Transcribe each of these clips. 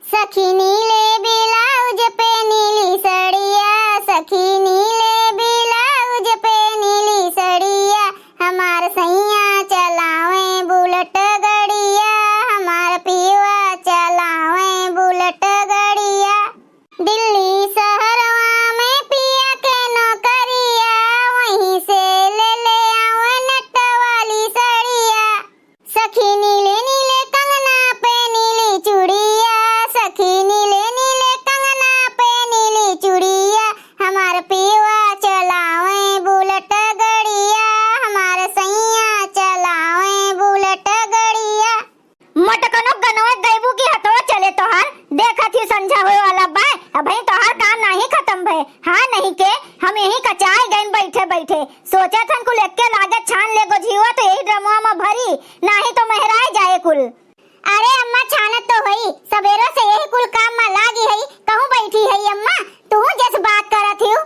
सखी नीले ब्लाउज पे नीली सड़िया, सखी नीले ब्लाउज पे नीली सड़िया, हमार सैया चलावे बुलेट गड़िया, हमार पियवा चलावे बुलेट गड़िया। दिल्ली शहरवा में पिया के नौकरिया, वहीं से ले आवे नट वाली सड़िया। सखी नीले नीले कंगना पे नीली चूड़िया, सखी नीले नीले कंगना पे नीली चूड़िया, हमार पियवा चलावे बुलेट गड़िया, हमार सैया चलावे बुलेट गड़िया। मटकनो गनवा गैबू की हथवा चले तोहार देखा थी संझा होए वाला बाय। अबे तोहार काम नहीं खत्म भय। हाँ नहीं के हम यही कचाए गइन बैठे बैठे सोचा थन कुल एक के लागे छान ले गोझीवा तो यही ड्रमवा में भरी, नहीं तो मेहराए जाए कुल। अरे अम्मा छानत तो हई, सवेरो से यही कुल काम में लागी हई, कहूं बैठी हई अम्मा तू जैसे बात करत हूँ।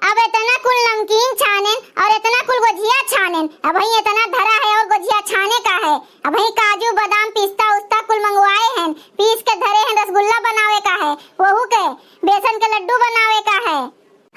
अब इतना कुल नमकीन छानेन और इतना कुल गुजिया छानेन, अब ही इतना धरा है और गुजिया छाने का है। अब ही काजू बादाम पिस्ता उस्ता कुल मंगवाए हैं, पीस के धरे हैं, रसगुल्ला बनावे का है, वहू के बेसन के लड्डू बनावे का है।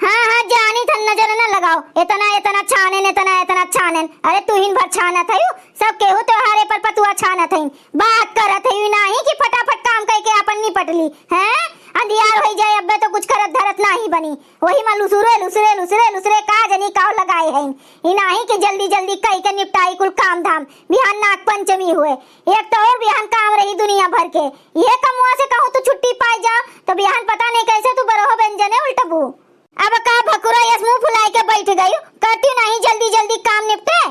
हाँ हाँ जानी थन नजर न लगाओ, इतना इतना छानेन इतना इतना छानेन। अरे तू हिन भर छानत हई, सब केहू त्योहारे पर पतुआ छानत हई, बात करत हई नहीं कि फटाफट काम करके अपन निपट ली हैं। अंधियार हो जाए अब्बे तो कुछ करत धरत नहीं बनी, वही में लुसुरे लुसुरे लुसुरे लुसुरे का जनी काव लगाए हैं। ई नहीं कि जल्दी जल्दी कई के निपटाई कुल काम धाम। बिहान नाग पंचमी हुए, एक तो और बिहान काम रही दुनिया भर के। ये कमुआ से कहूं तू छुट्टी पाई जा तो बिहान पता नहीं कैसे तू बरोह व्यंजने उल्टबू। अब का भकुरा यस मुंह फुलाए के बैठ गई, करती नहीं जल्दी जल्दी काम निपटे।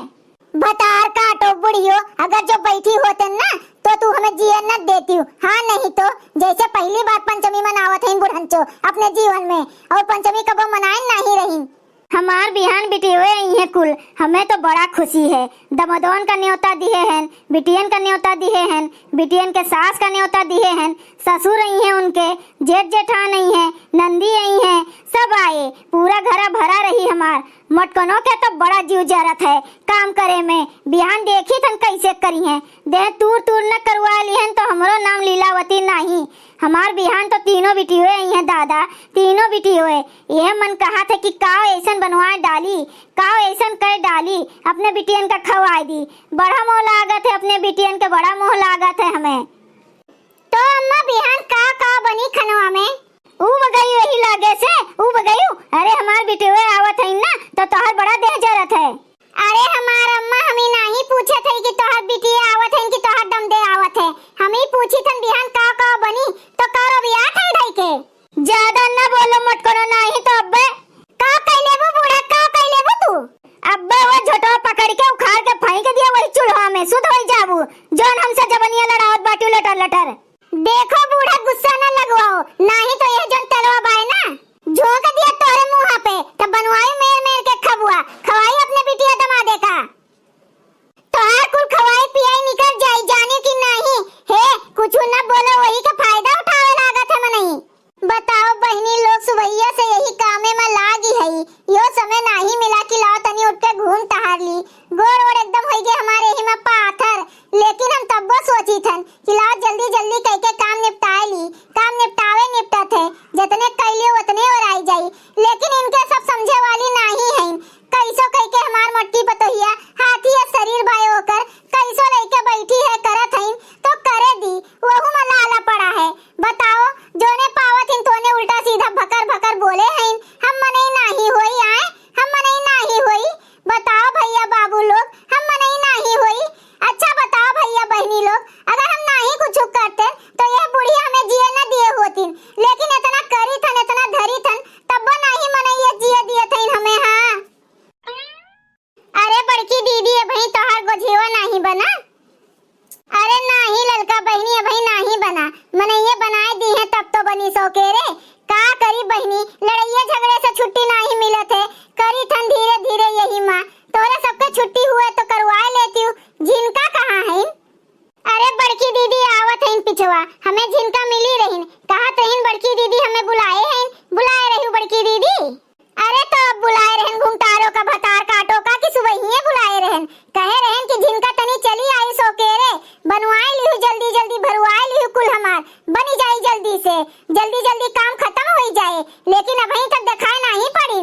भतार काटो बुढ़ियो, अगर जो बैठी होते ना तो तू हमें जीवन न देती हूँ। हाँ नहीं तो जैसे पहली बार पंचमी मनावत है बुढ़ंचो अपने जीवन में, और पंचमी कब मनाए नहीं रही। हमार बिहान बिटी हुए हैं कुल, हमें तो बड़ा खुशी है। दमोदन का न्योता दिए हैं, बिटियन का न्योता दिए हैं, बिटियन के सास का न्योता दिए हैं, ससुर आई हैं उनके, जेठ जेठान आई हैं, नंदी आई हैं, सब आए, पूरा घरा भरा रही हमार। मटकनों के तो बड़ा जीव जरत है काम करे में। बिहान देखी थन कैसे करी हैं, देह तूर तूर न करवा ली हैं तो हमरो नाम लीलावती नहीं। हमार बिहान तो तीनों बिटी हुए आई हैं दादा, तीनों बिटी हुए। यह मन कहा था कि काव ऐसन बनवा डाली, काव ऐसन कर डाली, अपने बिटियन का खवा दी। बड़ा मोह लागत है अपने बिटियन के, बड़ा मोह लागत है हमें। तो अम्मा बिहान का बनी खनवा में? ऊब गई वही लागे से ऊब गई। अरे हमार बिटी हुए आवत है ना तो तोहर बड़ा देह जरत है। अरे हमार अम्मा हमें नहीं पूछे थे कि तोहर बिटी आवत है कि तोहर दम दे आवत है, हमें पूछी थन बिहान का बनी तो करो बियाह थे ढई के। ज्यादा न बोलो मटकनो नहीं तो अब्बे का कैले वो बूढ़ा, का कैले वो तू? अब्बे वो झोटवा पकड़ के उखाड़ के फेंक दिया वही चूल्हा में, सुध होई जाबू जोन हमसे जबनिया लड़ावत बाटी लटर लटर। देखो बूढ़ा गुस्सा न लगवाओ, नहीं तो यह जोन तलवा बाय ना झोंक दिया तोरे मुंह पे तब बनवाई मेर मेर के खबुआ खवाई अपने बिटिया दमादे का। तोहार कुल खवाई पियाई निकल जाई जाने की नहीं हे, कुछ न बोलो वही का फायदा उठावे लागत है मनई। बताओ बहनी लोग सुबहिया से यही कामे में लागी है, यो समय नहीं मिला कि लाओ तनी उठ के घूम टहर ली। गोड़ ओड़ एकदम हो गए हमारे ही में पाथर, लेकिन हम तब वो सोची थन कि लाओ जल्दी जल्दी कह के काम निपटाए ली। काम निपटावे निपटत है, जितने कैलियो उतने और आई जाई, लेकिन इनके सब समझे वाली नहीं है। कैसो कह के हमार मट्टी पतोहिया हाथी या शरीर बाय होकर कैसो लेके बैठी है करत है तो करे दी, वहू में लाला पड़ा है। बताओ जोने पावत इन तोने उल्टा सीधा भकर भकर बोले हैं, हम मने नहीं होई आए, हम मने नहीं होई। बताओ भैया बाबू लोग हम मने नहीं होई। अच्छा बताओ भैया बहनी लोग, अगर हम नहीं कुछ करते तो यह बुढ़िया हमें जिए न दिए होती, लेकिन इतना करी थन इतना धरी थन तब नहीं मने ये जिए दिए थे हमें। हाँ अरे बड़की दीदी अभी तोहार गोझिवा नहीं बना? अरे नहीं ललका बहनी अभी नहीं बना, मने ये बनाए दी है तब तो बनी सो के रे। का करी बहनी, लड़ाइया झगड़े से छुट्टी नहीं मिलत है, करी थन धीरे धीरे यही माँ। तोरे सबके छुट्टी हुए तो करवा लेती हूँ, झिनका कहाँ है? अरे बड़की दीदी आवत है पिछवा, हमें झिनका मिली रही, कहा तहिन बड़की दीदी हमें बुलाए हैं, बुलाए रही बड़की दीदी। अरे तो अब बुलाए रहन घुमटारो का भतार काटो का कि सुबह ही बुलाए रहन, कहे रहन कि झिनका तनी चली आई सो के रे, बनवाए लिहु जल्दी जल्दी भरवाए लिहु कुल हमार बनी जाए जल्दी से, जल्दी जल्दी काम खत्म हो जाए, लेकिन अभी तक दिखाई नहीं पड़ी।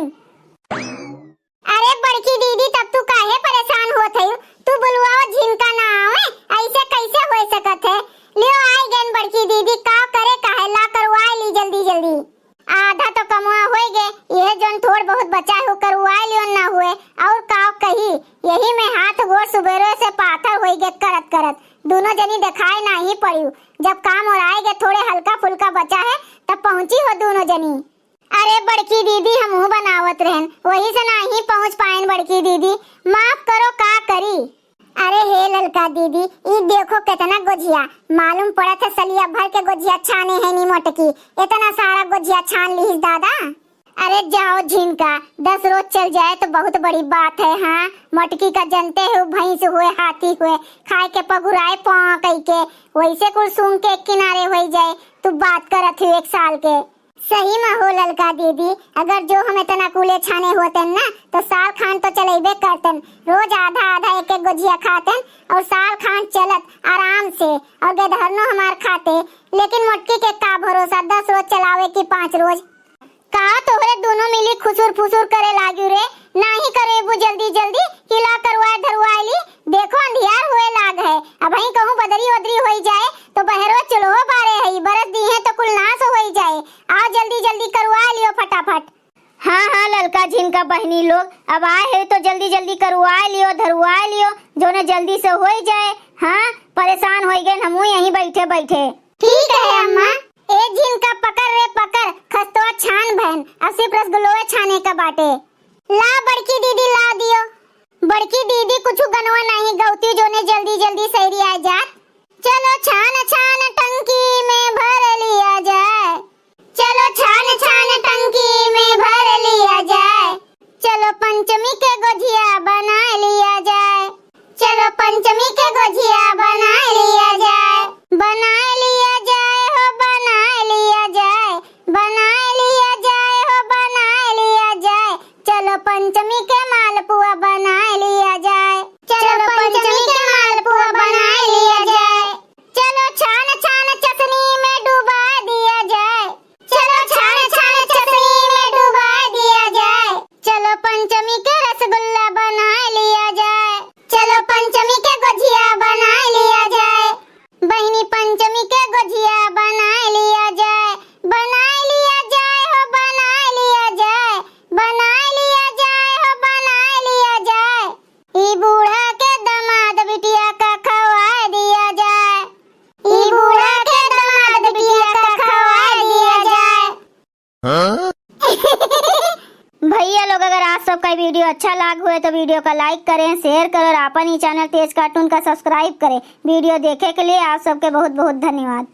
अरे बड़की दीदी तब तू काहे परेशान होत है? तू बुलवाओ झिनका ना आवे, ऐसे कैसे हो सकत है? लियो आई गन बड़की दीदी, का करे काहे ला करवा ली जल्दी जल्दी। आधा तो कमवा होई गे, यह जन थोड़ बहुत बचा हो करवा लियो ना हुए और का कही। यही में हाथ गोड़ सुबेरे से पाथर होई गे करत करत, दोनों जनी दिखाई नहीं पड़ी। जब काम और आएगे थोड़े हल्का फुल्का बचा है तब पहुंची हो दोनों जनी। अरे बड़की दीदी हमहू बनावत रहन, वही से नहीं पहुंच पाएन बड़की दीदी, माफ करो का करी। अरे हे ललका दीदी, ई देखो कितना गोजिया, मालूम पड़ा था सलिया भर के गोजिया छाने है नी मोटकी, इतना सारा गोजिया छान ली दादा। अरे जाओ झिनका, 10 रोज चल जाए तो बहुत बड़ी बात है। हाँ मोटकी का जनते हो, भैंस हुए हाथी हुए, खाए के पगुराए पाँ कई के, वैसे कुल सूंघ के किनारे हो जाए। तू बात करत हो 1 साल के, सही में हो ललका दीदी। अगर जो हम इतना कूले छाने होते ना तो साल खान तो चलेबे करतन, रोज आधा आधा एक एक गुजिया खातन और साल खान चलत आराम से, और गधरनो हमार खाते। लेकिन मोटकी के का भरोसा 10 रोज चलावे की 5 रोज। का तोहरे दोनों मिली खुसुर फुसुर करे लागी रे, नहीं करेबू जल्दी जल्दी किला करवाए धरवाए ली। देखो अंधियार हुए लाग है, अब ही कहूँ बदरी वदरी हो जाए तो बहरो चलो बारे है, बरस दी है तो कुल नाश हो जाए। आओ जल्दी जल्दी करवा लियो फटाफट। हाँ हाँ ललका झिनका बहनी लोग, अब आए है तो जल्दी जल्दी करवा लियो धरवा लियो, जो ने जल्दी से हो जाए। हाँ परेशान हो गए हमू यहीं बैठे बैठे। ठीक है अम्मा। ए झिनका पकड़ रे पकड़, खस्तो छान बहन, अब सिर्फ रसगुल्ले छाने का बाटे। ला बड़की दीदी ला दियो। बड़की दीदी कुछ गनवा नहीं गौती, जो ने जल्दी जल्दी सैरी आ जात। चलो छान छान टंकी में भर लिया जाए, चलो छान छान टंकी में भर लिया जाए, चलो पंचमी के गोजिया बना लिया जाए, चलो पंचमी के गोजिया बना लिया जाए, बना लिया जाए हो बना लिया जाए, बना लिया जाए हो बना लिया जाए, चलो पंचमी के मालपुआ बना लिया जाए, चलो पंचमी के मालपुआ बना लिया जाए, चलो छान छान चटनी में डुबा दिया जाए, चलो छान छान चटनी में डुबा दिया जाए, चलो पंचमी के रसगुल्ला बना लिया जाए, चलो पंचमी के गुजिया बना लिया जाए, बहनी पंचमी के गुजिया बना लिया जाए, बना लिया जाए हो बना लिया जाए, बना लिया जाए हो बना लिया जाए, ई बूढ़ा के दामाद बिटिया का खवा दिया जाए, ई बूढ़ा के दामाद बिटिया का खवा दिया जाए। हाँ? भैया लोग अगर आप सबका वीडियो अच्छा लगा हुए तो वीडियो का लाइक करें, शेयर करें और अपन ही चैनल तेज कार्टून का सब्सक्राइब करें। वीडियो देखे के लिए आप सबके बहुत बहुत धन्यवाद।